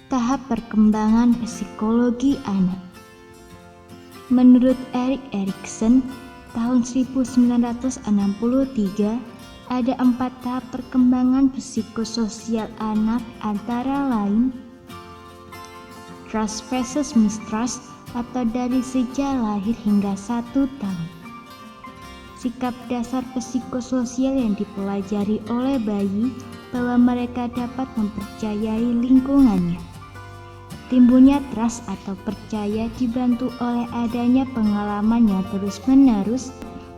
Tahap perkembangan psikologi anak. Menurut Erik Erikson, tahun 1963, ada 4 tahap perkembangan psikososial anak, antara lain trust versus mistrust atau dari sejak lahir hingga 1 tahun. Sikap dasar psikososial yang dipelajari oleh bayi bahwa mereka dapat mempercayai lingkungannya. Timbulnya trust atau percaya dibantu oleh adanya pengalaman yang terus-menerus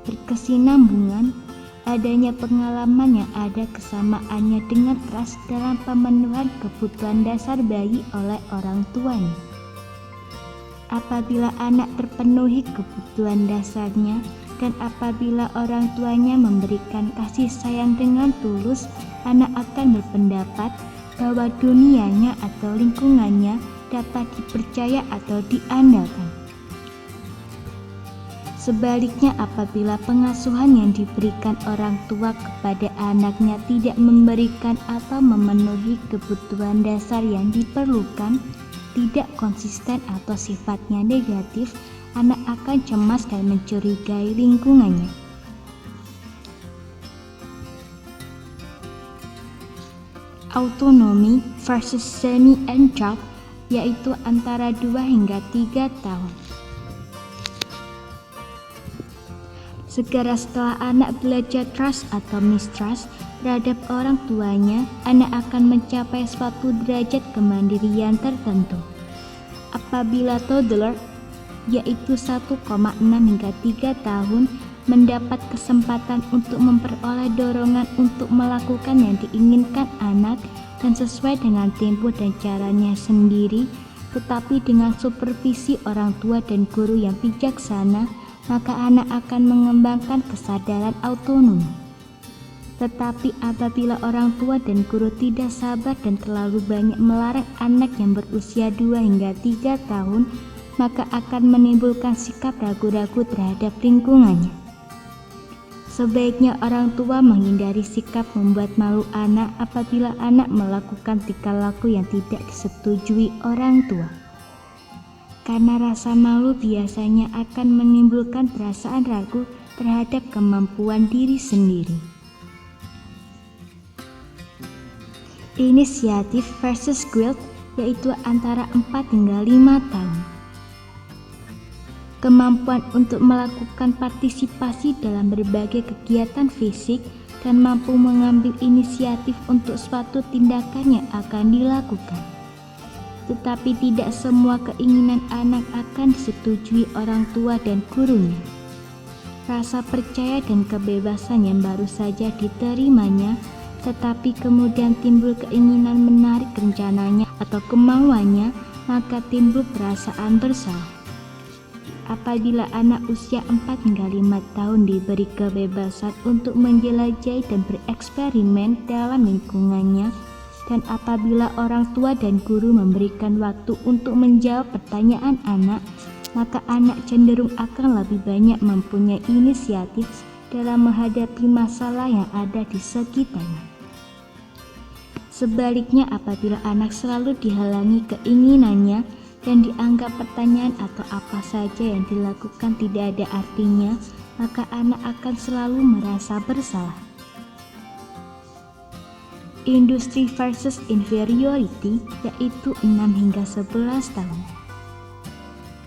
berkesinambungan, adanya pengalaman yang ada kesamaannya dengan trust dalam pemenuhan kebutuhan dasar bayi oleh orang tuanya. Apabila anak terpenuhi kebutuhan dasarnya dan apabila orang tuanya memberikan kasih sayang dengan tulus, anak akan berpendapat bahwa dunianya atau lingkungannya dapat dipercaya atau diandalkan. Sebaliknya, apabila pengasuhan yang diberikan orang tua kepada anaknya tidak memberikan atau memenuhi kebutuhan dasar yang diperlukan, tidak konsisten atau sifatnya negatif, anak akan cemas dan mencurigai lingkungannya. Autonomy versus semi-entrap, yaitu antara 2 hingga 3 tahun. Segera setelah anak belajar trust atau mistrust terhadap orang tuanya, anak akan mencapai suatu derajat kemandirian tertentu. Apabila toddler, yaitu 1,6 hingga 3 tahun, mendapat kesempatan untuk memperoleh dorongan untuk melakukan yang diinginkan anak dan sesuai dengan tempo dan caranya sendiri, tetapi dengan supervisi orang tua dan guru yang bijaksana, maka anak akan mengembangkan kesadaran autonomi. Tetapi apabila orang tua dan guru tidak sabar dan terlalu banyak melarang anak yang berusia 2 hingga 3 tahun, maka akan menimbulkan sikap ragu-ragu terhadap lingkungannya. Sebaiknya orang tua menghindari sikap membuat malu anak apabila anak melakukan tingkah laku yang tidak disetujui orang tua. Karena rasa malu biasanya akan menimbulkan perasaan ragu terhadap kemampuan diri sendiri. Inisiatif versus guilt, yaitu antara 4 hingga 5 tahun. Kemampuan untuk melakukan partisipasi dalam berbagai kegiatan fisik dan mampu mengambil inisiatif untuk suatu tindakan yang akan dilakukan. Tetapi tidak semua keinginan anak akan disetujui orang tua dan gurunya. Rasa percaya dan kebebasan yang baru saja diterimanya, tetapi kemudian timbul keinginan menarik rencananya atau kemauannya, maka timbul perasaan bersalah. Apabila anak usia 4 hingga 5 tahun diberi kebebasan untuk menjelajahi dan bereksperimen dalam lingkungannya, dan apabila orang tua dan guru memberikan waktu untuk menjawab pertanyaan anak, maka anak cenderung akan lebih banyak mempunyai inisiatif dalam menghadapi masalah yang ada di sekitarnya. Sebaliknya, apabila anak selalu dihalangi keinginannya dan dianggap pertanyaan atau apa saja yang dilakukan tidak ada artinya, maka anak akan selalu merasa bersalah. Industri versus inferiority, yaitu 6 hingga 11 tahun.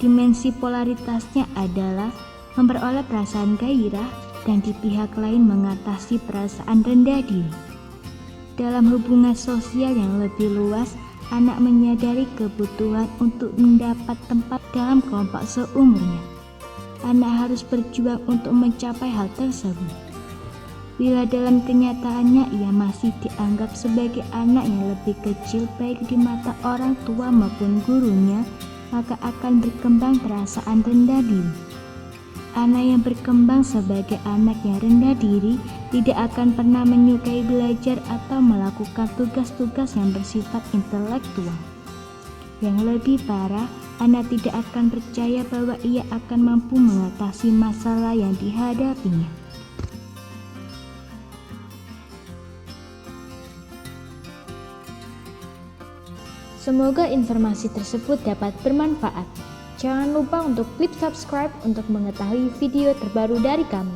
Dimensi polaritasnya adalah memperoleh perasaan gairah dan di pihak lain mengatasi perasaan rendah diri. Dalam hubungan sosial yang lebih luas, anak menyadari kebutuhan untuk mendapat tempat dalam kelompok seumurnya. Anak harus berjuang untuk mencapai hal tersebut. Bila dalam kenyataannya ia masih dianggap sebagai anak yang lebih kecil baik di mata orang tua maupun gurunya, maka akan berkembang perasaan rendah diri. Anak yang berkembang sebagai anak yang rendah diri tidak akan pernah menyukai belajar atau melakukan tugas-tugas yang bersifat intelektual. Yang lebih parah, anak tidak akan percaya bahwa ia akan mampu mengatasi masalah yang dihadapinya. Semoga informasi tersebut dapat bermanfaat. Jangan lupa untuk klik subscribe untuk mengetahui video terbaru dari kami.